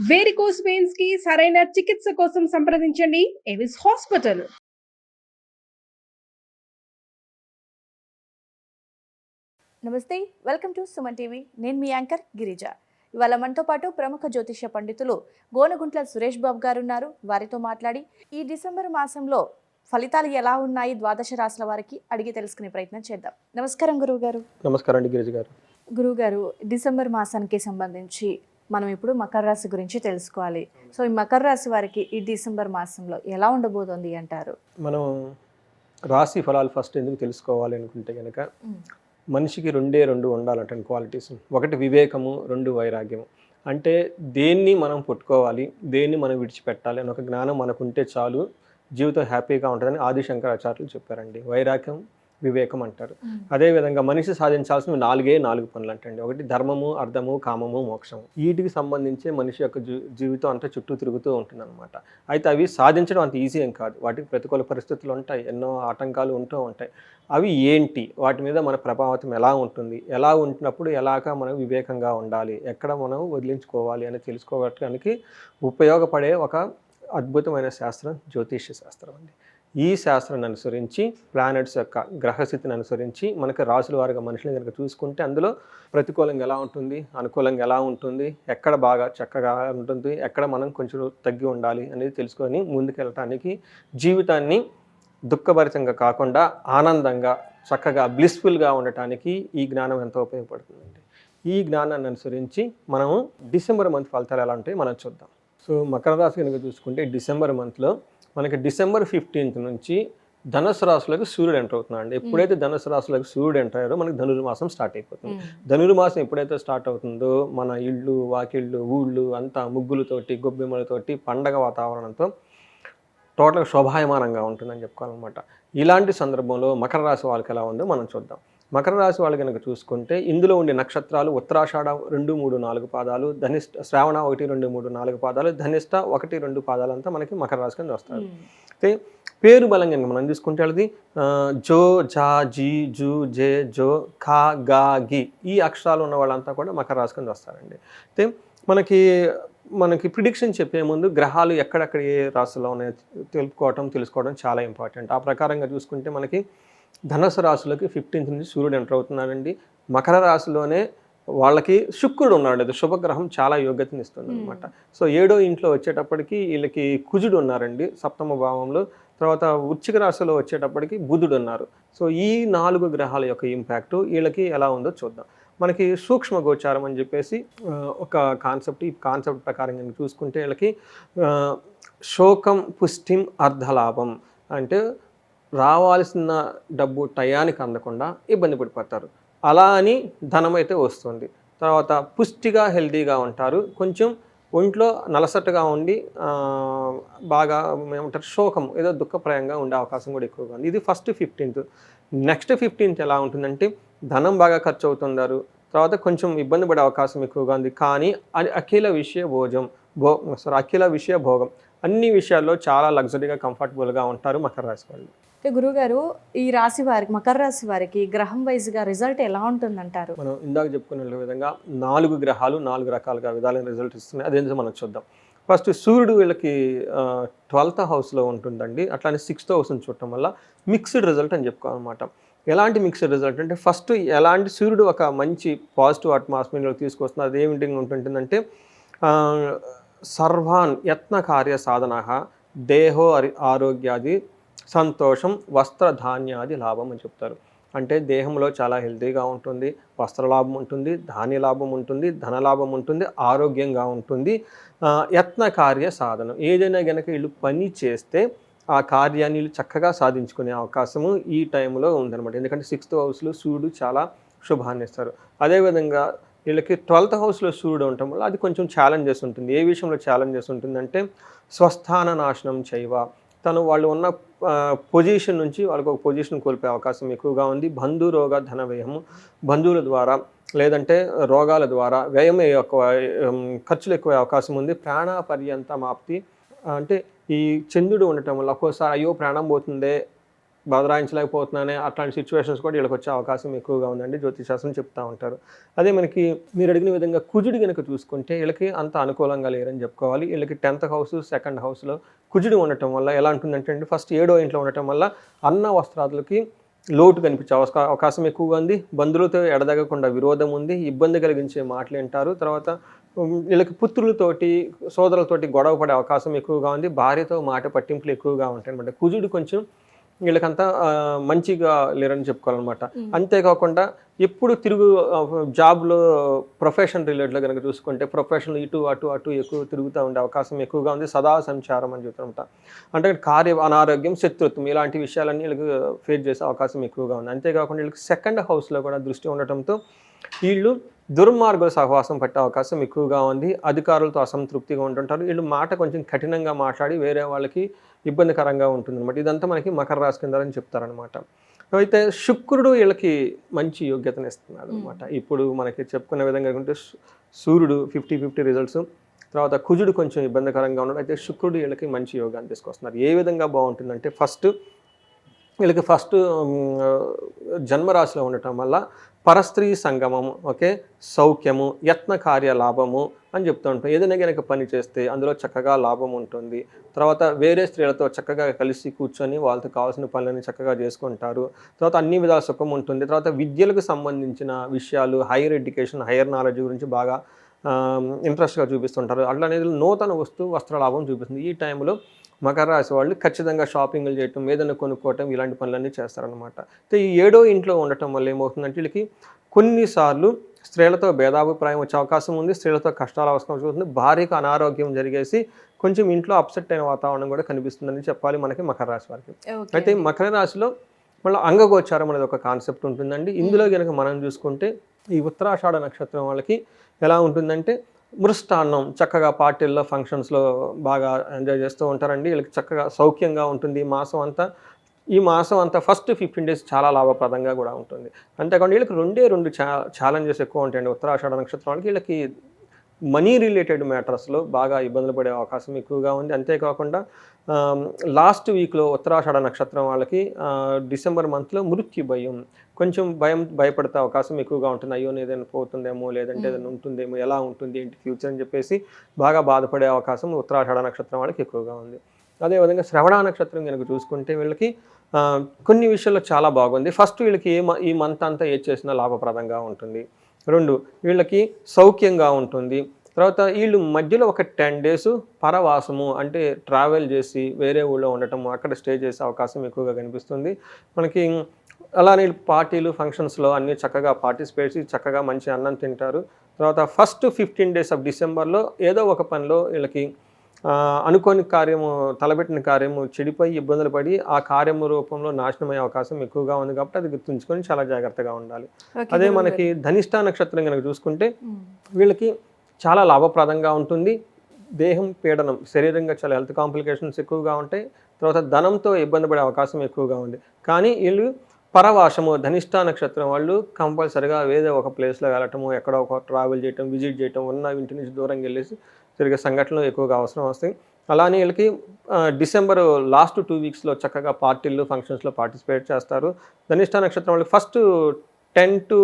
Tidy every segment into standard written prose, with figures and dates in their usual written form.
Varicose veins కి సరైన చికిత్స కోసం సంప్రదించండి ఎవిస్ హాస్పిటల్. నమస్తే, వెల్కమ్ టు సుమన్ టీవీ. నేను మీ యాంకర్ గిరిజ. ఇవాళ మనతో పాటు ప్రముఖ జ్యోతిష్య పండితులు గోనగుంట్ల సురేష్ బాబు గారు ఉన్నారు. వారితో మాట్లాడి ఈ డిసెంబర్ మాసంలో ఫలితాలు ఎలా ఉన్నాయి ద్వాదశ రాశుల వారికి అడిగి తెలుసుకునే ప్రయత్నం చేద్దాం. నమస్కారం గురువు గారు. నమస్కారం అండి గిరిజ గారు. గురువు గారు, డిసెంబర్ మాసానికి సంబంధించి మనం ఇప్పుడు మకర రాశి గురించి తెలుసుకోవాలి. సో ఈ మకర రాశి వారికి ఈ డిసెంబర్ మాసంలో ఎలా ఉండబోతోంది అంటారు? మనం రాశి ఫలాలు ఫస్ట్ ఎందుకు తెలుసుకోవాలి అనుకుంటే కనుక మనిషికి రెండు ఉండాలంటే క్వాలిటీస్. ఒకటి వివేకము, రెండు వైరాగ్యము. అంటే దేన్ని మనం పుట్టుకోవాలి, దేన్ని మనం విడిచిపెట్టాలి అని ఒక జ్ఞానం మనకుంటే చాలు, జీవితం హ్యాపీగా ఉంటుందని ఆది శంకరాచార్యులు చెప్పారండి. వైరాగ్యం, వివేకం అంటారు. అదేవిధంగా మనిషి సాధించాల్సిన నాలుగు పనులు అంటండి. ఒకటి ధర్మము, అర్థము, కామము, మోక్షము. వీటికి సంబంధించే మనిషి యొక్క జీవితం అంతా చుట్టూ తిరుగుతూ ఉంటుంది అనమాట. అయితే అవి సాధించడం అంత ఈజీ ఏం కాదు. వాటికి ప్రతికూల పరిస్థితులు ఉంటాయి, ఎన్నో ఆటంకాలు ఉంటూ ఉంటాయి. అవి ఏంటి, వాటి మీద మన ప్రభావం ఎలా ఉంటుంది, ఎలా ఉంటున్నప్పుడు ఎలాగా మనం వివేకంగా ఉండాలి, ఎక్కడ మనం వదిలించుకోవాలి అని తెలుసుకోవడానికి ఉపయోగపడే ఒక అద్భుతమైన శాస్త్రం జ్యోతిష్య శాస్త్రం అండి. ఈ శాస్త్రాన్ని అనుసరించి, ప్లానెట్స్ యొక్క గ్రహస్థితిని అనుసరించి మనకి రాసుల వారిగా మనుషులు కనుక చూసుకుంటే అందులో ప్రతికూలంగా ఎలా ఉంటుంది, అనుకూలంగా ఎలా ఉంటుంది, ఎక్కడ బాగా చక్కగా ఉంటుంది, ఎక్కడ మనం కొంచెం తగ్గి ఉండాలి అనేది తెలుసుకొని ముందుకెళ్ళటానికి, జీవితాన్ని దుఃఖభరితంగా కాకుండా ఆనందంగా చక్కగా బ్లిస్ఫుల్గా ఉండటానికి ఈ జ్ఞానం ఎంతో ఉపయోగపడుతుందండి. ఈ జ్ఞానాన్ని అనుసరించి మనము డిసెంబర్ మంత్ ఫలితాలు ఎలా ఉంటాయి మనం చూద్దాం. సో మకర రాశి కనుక చూసుకుంటే డిసెంబర్ మంత్లో మనకి డిసెంబర్ 15 నుంచి ధనుసు రాశులకు సూర్యుడు ఎంటర్ అవుతున్నాడు అండి. ఎప్పుడైతే ధనుసు రాశులకు సూర్యుడు ఎంటర్ అయ్యారో మనకి ధనుర్మాసం స్టార్ట్ అయిపోతుంది. ధనుర్మాసం ఎప్పుడైతే స్టార్ట్ అవుతుందో మన ఇళ్ళు, వాకిళ్ళు, ఊళ్ళు అంతా ముగ్గులతోటి, గొబ్బెమ్మలతోటి, పండగ వాతావరణంతో టోటల్గా శోభాయమానంగా ఉంటుందని చెప్పుకోవాలన్నమాట. ఇలాంటి సందర్భంలో మకర రాశి వాళ్ళకి ఎలా ఉందో మనం చూద్దాం. మకర రాశి వాళ్ళు కనుక చూసుకుంటే ఇందులో ఉండే నక్షత్రాలు ఉత్తరాషాఢ 2, 3, 4 పాదాలు, ధనిష్ట శ్రావణ 1, 2, 3, 4 పాదాలు, ధనిష్ట 1, 2 పాదాలు అంతా మనకి మకర రాశి కింద వస్తారు. అయితే పేరు బలం కనుక మనం చూసుకుంటే అది జో, జా, జీ, జూ, జే, జో, ఖా, గా, గి ఈ అక్షరాలు ఉన్న వాళ్ళంతా కూడా మకర రాశి కింద వస్తారండి. అయితే మనకి ప్రిడిక్షన్ చెప్పే ముందు గ్రహాలు ఎక్కడెక్కడ ఏ రాశిలో ఉన్నాయో తెలుసుకోవడం చాలా ఇంపార్టెంట్. ఆ ప్రకారంగా చూసుకుంటే మనకి ధనుసు రాశులకి 15 నుంచి సూర్యుడు ఎంటర్ అవుతున్నాడండి. మకర రాశిలోనే వాళ్ళకి శుక్రుడు ఉన్నాడు, అది శుభగ్రహం, చాలా యోగ్యతని ఇస్తుంది అనమాట. సో 7వ ఇంట్లో వచ్చేటప్పటికి వీళ్ళకి కుజుడు ఉన్నారండి 7వ భావంలో. తర్వాత వృశ్చిక రాశిలో వచ్చేటప్పటికి బుధుడు ఉన్నారు. సో ఈ 4 గ్రహాల యొక్క ఇంపాక్ట్ వీళ్ళకి ఎలా ఉందో చూద్దాం. మనకి సూక్ష్మ గోచారం అని చెప్పేసి ఒక కాన్సెప్ట్. ఈ కాన్సెప్ట్ ప్రకారం కనుక చూసుకుంటే వీళ్ళకి శోకం, పుష్టిం, అర్ధలాభం అంటే రావాల్సిన డబ్బు టయానికి అందకుండా ఇబ్బంది పడిపోతారు. అలా అని ధనం అయితే వస్తుంది. తర్వాత పుష్టిగా, హెల్తీగా ఉంటారు. కొంచెం ఒంట్లో నలసట్టుగా ఉండి బాగా ఏమంటారు శోకం, ఏదో దుఃఖప్రాయంగా ఉండే అవకాశం కూడా ఎక్కువగా ఉంది. ఇది ఫస్ట్ 15th. నెక్స్ట్ 15th ఎలా ఉంటుందంటే ధనం బాగా ఖర్చు అవుతున్నారు, తర్వాత కొంచెం ఇబ్బంది పడే అవకాశం ఎక్కువగా ఉంది. కానీ అఖిల విషయ భోగం అన్ని విషయాల్లో చాలా లగ్జరీగా, కంఫర్టబుల్గా ఉంటారు మకర రాశి వాళ్ళు. గురుగారు, ఈ రాశి వారికి, మకర రాశి వారికి గ్రహం వైజ్గా రిజల్ట్ ఎలా ఉంటుందంటారు? మనం ఇందాక చెప్పుకునే విధంగా 4 గ్రహాలు 4 రకాలుగా విధాలైన రిజల్ట్ ఇస్తున్నాయి. అదేంటో మనం చూద్దాం. ఫస్ట్ సూర్యుడు వీళ్ళకి 12th హౌస్లో ఉంటుందండి. అట్లానే 6th హౌస్ని చూడటం వల్ల మిక్స్డ్ రిజల్ట్ అని చెప్పుకోవాలన్నమాట. ఎలాంటి మిక్స్డ్ రిజల్ట్ అంటే ఫస్ట్ ఎలాంటి సూర్యుడు ఒక మంచి పాజిటివ్ అట్మాస్ఫియర్లో తీసుకొస్తున్నారు. అది ఏమిటి ఉంటుందంటే సర్వాన్ యత్న కార్య సాధన, దేహో ఆరోగ్యాది సంతోషం, వస్త్రధాన్యాది లాభం అని చెప్తారు. అంటే దేహంలో చాలా హెల్తీగా ఉంటుంది, వస్త్రలాభం ఉంటుంది, ధాన్యలాభం ఉంటుంది, ధనలాభం ఉంటుంది, ఆరోగ్యంగా ఉంటుంది. యత్న కార్య సాధనం, ఏదైనా కనుక వీళ్ళు పని చేస్తే ఆ కార్యాన్ని చక్కగా సాధించుకునే అవకాశము ఈ టైంలో ఉందన్నమాట. ఎందుకంటే 6th హౌస్లో సూర్యుడు చాలా శుభాన్ని ఇస్తారు. అదేవిధంగా వీళ్ళకి 12th హౌస్లో సూర్యుడు ఉండటం వల్ల అది కొంచెం ఛాలెంజెస్ ఉంటుంది. ఏ విషయంలో ఛాలెంజెస్ ఉంటుందంటే స్వస్థాన నాశనం చేయవ, వాళ్ళు ఉన్న పొజిషన్ నుంచి వాళ్ళకు ఒక పొజిషన్ కోల్పోయే అవకాశం ఎక్కువగా ఉంది. బంధురోగ ధన వ్యయము, బంధువుల ద్వారా లేదంటే రోగాల ద్వారా వ్యయం ఎక్కువ, ఖర్చులు ఎక్కువ అవకాశం ఉంది. ప్రాణపర్యంత మాప్తి అంటే ఈ చంద్రుడు ఉండటం వల్ల ఒక్కోసారి అయ్యో ప్రాణం పోతుందే బదలాయించలేకపోతున్నానే అట్లాంటి సిచ్యువేషన్స్ కూడా వీళ్ళకి వచ్చే అవకాశం ఎక్కువగా ఉందండి జ్యోతిషాస్త్రం చెప్తా ఉంటారు. అదే మనకి మీరు అడిగిన విధంగా కుజుడు కనుక చూసుకుంటే వీళ్ళకి అంత అనుకూలంగా లేరని చెప్పుకోవాలి. వీళ్ళకి 10th హౌస్ 2nd హౌస్లో కుజుడు ఉండటం వల్ల ఎలా ఉంటుందంటే అండి, ఫస్ట్ 7వ ఇంట్లో ఉండటం వల్ల అన్న వస్త్రాదులకి లోటు కనిపించే అవకాశం ఎక్కువగా ఉంది. బంధువులతో ఎడదగకుండా విరోధం ఉంది, ఇబ్బంది కలిగించే మాటలు వింటారు. తర్వాత వీళ్ళకి పుత్రులతోటి సోదరులతోటి గొడవ పడే అవకాశం ఎక్కువగా ఉంది. భార్యతో మాట పట్టింపులు ఎక్కువగా ఉంటాయి అనమాట. కుజుడు కొంచెం వీళ్ళకంతా మంచిగా లేరని చెప్పుకోవాలన్నమాట. అంతేకాకుండా ఎప్పుడు జాబ్లో ప్రొఫెషన్ రిలేటెడ్లో కనుక చూసుకుంటే ప్రొఫెషనల్ ఇటు అటు అటు ఎక్కువ తిరుగుతూ ఉండే అవకాశం ఎక్కువగా ఉంది. సదా సంచారం అని చెప్తారన్నమాట. అంటే అనారోగ్యం, శత్రుత్వం ఇలాంటి విషయాలన్నీ వీళ్ళకి ఫేస్ చేసే అవకాశం ఎక్కువగా ఉంది. అంతేకాకుండా వీళ్ళకి 2nd హౌస్లో కూడా దృష్టి ఉండటంతో వీళ్ళు దుర్మార్గుల సహవాసం పట్టే అవకాశం ఎక్కువగా ఉంది. అధికారులతో అసంతృప్తిగా ఉంటుంటారు. వీళ్ళు మాట కొంచెం కఠినంగా మాట్లాడి వేరే వాళ్ళకి ఇబ్బందికరంగా ఉంటుంది అనమాట. ఇదంతా మనకి మకర రాశి కింద అని చెప్తారనమాట. అయితే శుక్రుడు వీళ్ళకి మంచి యోగ్యతను ఇస్తున్నాడు అనమాట. ఇప్పుడు మనకి చెప్పుకునే విధంగా ఉంటే సూర్యుడు 50-50 రిజల్ట్స్, తర్వాత కుజుడు కొంచెం ఇబ్బందికరంగా ఉన్నాడు. అయితే శుక్రుడు వీళ్ళకి మంచి యోగాన్ని తీసుకొస్తున్నారు. ఏ విధంగా బాగుంటుందంటే వీళ్ళకి ఫస్ట్ జన్మరాశిలో ఉండటం వల్ల పరస్త్రీ సంగమము, ఓకే, సౌఖ్యము, యత్న కార్య లాభము అని చెప్తూ ఉంటాం. ఏదైనా కనుక పని చేస్తే అందులో చక్కగా లాభం ఉంటుంది. తర్వాత వేరే స్త్రీలతో చక్కగా కలిసి కూర్చొని వాళ్ళతో కావాల్సిన పనులని చక్కగా చేసుకుంటారు. తర్వాత అన్ని విధాల సుఖం ఉంటుంది. తర్వాత విద్యలకు సంబంధించిన విషయాలు, హైయర్ ఎడ్యుకేషన్, హైయర్ నాలెడ్జ్ గురించి బాగా ఇంట్రెస్ట్గా చూపిస్తుంటారు. అట్లనేది నూతన వస్త్ర లాభం చూపిస్తుంది. ఈ టైంలో మకర రాశి వాళ్ళు ఖచ్చితంగా షాపింగ్లు చేయటం, ఏదైనా కొనుక్కోవటం ఇలాంటి పనులన్నీ చేస్తారనమాట. అయితే ఈ 7వ ఇంట్లో ఉండటం వల్ల ఏమవుతుందంటే వీళ్ళకి కొన్నిసార్లు స్త్రీలతో భేదాభిప్రాయం వచ్చే అవకాశం ఉంది. స్త్రీలతో కష్టాలు అవసరం అవుతుంది. భార్యకు అనారోగ్యం జరిగేసి కొంచెం ఇంట్లో అప్సెట్ అయిన వాతావరణం కూడా కనిపిస్తుందని చెప్పాలి మనకి మకర రాశి వారికి. అయితే మకర రాశిలో మళ్ళీ అంగగోచారం అనేది ఒక కాన్సెప్ట్ ఉంటుందండి. ఇందులో కనుక మనం చూసుకుంటే ఈ ఉత్తరాషాఢ నక్షత్రం వాళ్ళకి ఎలా ఉంటుందంటే మృష్టాన్నం చక్కగా పార్టీల్లో ఫంక్షన్స్లో బాగా ఎంజాయ్ చేస్తూ ఉంటారండి. వీళ్ళకి చక్కగా సౌఖ్యంగా ఉంటుంది ఈ మాసం అంతా ఫస్ట్ 15 days చాలా లాభప్రదంగా కూడా ఉంటుంది. అంతేకాకుండా వీళ్ళకి 2 ఛాలెంజెస్ ఎక్కువ ఉంటాయండి. ఉత్తరాషాఢ నక్షత్రం వాళ్ళకి వీళ్ళకి మనీ రిలేటెడ్ మ్యాటర్స్లో బాగా ఇబ్బందులు పడే అవకాశం ఎక్కువగా ఉంది. అంతేకాకుండా లాస్ట్ వీక్లో ఉత్తరాషాఢ నక్షత్రం వాళ్ళకి డిసెంబర్ మంత్లో మృత్యు భయం, కొంచెం భయపడే అవకాశం ఎక్కువగా ఉంటుంది. అయ్యో ఏదైనా పోతుందేమో, లేదంటే ఏదైనా ఉంటుందేమో, ఎలా ఉంటుంది ఏంటి ఫ్యూచర్ అని చెప్పేసి బాగా బాధపడే అవకాశం ఉత్తరాషాఢ నక్షత్రం వాళ్ళకి ఎక్కువగా ఉంది. అదేవిధంగా శ్రవణ నక్షత్రం కనుక చూసుకుంటే వీళ్ళకి కొన్ని విషయాల్లో చాలా బాగుంది. ఫస్ట్ వీళ్ళకి ఈ మంత్ అంతా ఏది చేసినా లాభప్రదంగా ఉంటుంది. 2 వీళ్ళకి సౌఖ్యంగా ఉంటుంది. తర్వాత వీళ్ళు మధ్యలో ఒక 10 days పరవాసము అంటే ట్రావెల్ చేసి వేరే ఊళ్ళో ఉండటం, అక్కడ స్టే చేసే అవకాశం ఎక్కువగా కనిపిస్తుంది మనకి. అలానే పార్టీలు ఫంక్షన్స్లో అన్నీ చక్కగా పార్టిసిపేట్ చేసి చక్కగా మంచి అన్నం తింటారు. తర్వాత ఫస్ట్ 15 days ఆఫ్ డిసెంబర్లో ఏదో ఒక పనిలో వీళ్ళకి అనుకోని కార్యము, తలబెట్టిన కార్యము చెడిపోయి ఇబ్బందులు పడి ఆ కార్యము రూపంలో నాశనమయ్యే అవకాశం ఎక్కువగా ఉంది. కాబట్టి అది గుర్తుంచుకొని చాలా జాగ్రత్తగా ఉండాలి. అదే మనకి ధనిష్ట నక్షత్రం కనుక చూసుకుంటే వీళ్ళకి చాలా లాభప్రదంగా ఉంటుంది. దేహం పీడనం, శరీరంగా చాలా హెల్త్ కాంప్లికేషన్స్ ఎక్కువగా ఉంటాయి. తర్వాత ధనంతో ఇబ్బంది పడే అవకాశం ఎక్కువగా ఉంది. కానీ వీళ్ళు పరవాసము, ధనిష్ట నక్షత్రం వాళ్ళు కంపల్సరిగా ఏదో ఒక ప్లేస్లో వెళ్ళటము, ఎక్కడో ఒక ట్రావెల్ చేయటం, విజిట్ చేయటం, ఉన్న ఇంటి నుంచి దూరంగా వెళ్ళేసి జరిగే సంఘటనలు ఎక్కువగా అవసరం వస్తాయి. అలానే వీళ్ళకి డిసెంబర్ లాస్ట్ 2 weeksలో చక్కగా పార్టీలు ఫంక్షన్స్లో పార్టిసిపేట్ చేస్తారు. ధనిష్ట నక్షత్రం వాళ్ళకి ఫస్ట్ 10 to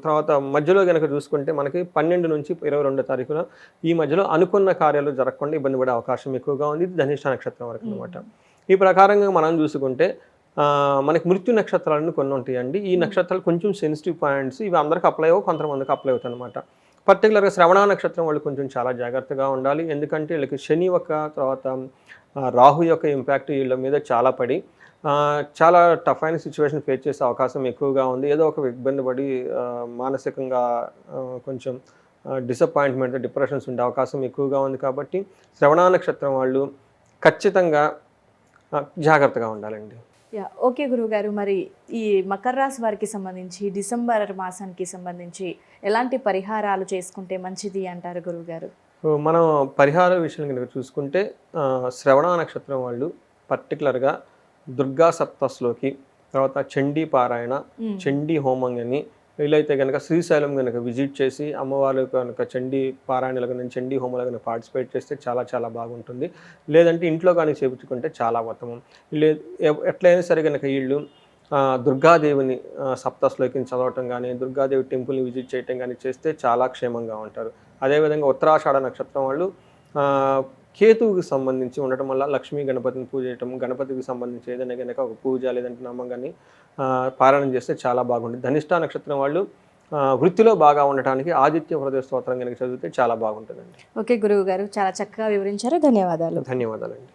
తర్వాత మధ్యలో కనుక చూసుకుంటే మనకి 12 నుంచి 22 తారీఖున ఈ మధ్యలో అనుకున్న కార్యాలు జరగకుండా ఇబ్బంది పడే అవకాశం ఎక్కువగా ఉంది. ఇది ధనిష్ట నక్షత్రం వరకు అనమాట. ఈ ప్రకారంగా మనం చూసుకుంటే మనకి మృత్యు నక్షత్రాలను కొన్ని ఉంటాయండి. ఈ నక్షత్రాలు కొంచెం సెన్సిటివ్ పాయింట్స్, ఇవి అందరికి అప్లై అవ్వవు, కొంతమందికి అప్లై అవుతాయి అనమాట. పర్టికులర్గా శ్రవణ నక్షత్రం వాళ్ళు కొంచెం చాలా జాగ్రత్తగా ఉండాలి. ఎందుకంటే వీళ్ళకి శని తర్వాత రాహు యొక్క ఇంపాక్ట్ వీళ్ళ మీద చాలా పడి చాలా టఫ్ అయిన సిచ్యువేషన్ ఫేస్ చేసే అవకాశం ఎక్కువగా ఉంది. ఏదో ఒక ఇబ్బంది పడి మానసికంగా కొంచెం డిసప్పాయింట్మెంట్, డిప్రెషన్స్ ఉండే అవకాశం ఎక్కువగా ఉంది. కాబట్టి శ్రవణ నక్షత్రం వాళ్ళు ఖచ్చితంగా జాగ్రత్తగా ఉండాలండి. ఓకే గురువుగారు, మరి ఈ మకర రాశి వారికి సంబంధించి డిసెంబర్ మాసానికి సంబంధించి ఎలాంటి పరిహారాలు చేసుకుంటే మంచిది అంటారు గురువుగారు? మనం పరిహార విషయం కనుక చూసుకుంటే శ్రవణ నక్షత్రం వాళ్ళు పర్టికులర్గా దుర్గా సప్తశ్లోకి, తర్వాత చండీ పారాయణ, చండీ హోమం అని వీలైతే కనుక శ్రీశైలం కనుక విజిట్ చేసి అమ్మవారు కనుక చండీ పారాయణలు కానీ చండీ హోమాలు కానీ పార్టిసిపేట్ చేస్తే చాలా చాలా బాగుంటుంది. లేదంటే ఇంట్లో కానీ చేయించుకుంటే చాలా ఉత్తమం. ఎట్లయినా సరే కనుక వీళ్ళు దుర్గాదేవిని సప్తశ్లోకిని చదవటం కానీ దుర్గాదేవి టెంపుల్ని విజిట్ చేయటం కానీ చేస్తే చాలా క్షేమంగా ఉంటారు. అదేవిధంగా ఉత్తరాషాఢ నక్షత్రం వాళ్ళు కేతువుకి సంబంధించి ఉండటం వల్ల లక్ష్మీ గణపతిని పూజ చేయటం, గణపతికి సంబంధించి ఏదైనా కనుక ఒక పూజ లేదంటే నమ్మకాన్ని పారాయణం చేస్తే చాలా బాగుంటుంది. ధనిష్ఠా నక్షత్రం వాళ్ళు వృత్తిలో బాగా ఉండటానికి ఆదిత్య హృదయ స్తోత్రం కనుక చదివితే చాలా బాగుంటుందండి. ఓకే గురువు గారు, చాలా చక్కగా వివరించారు. ధన్యవాదాలు. ధన్యవాదాలండి.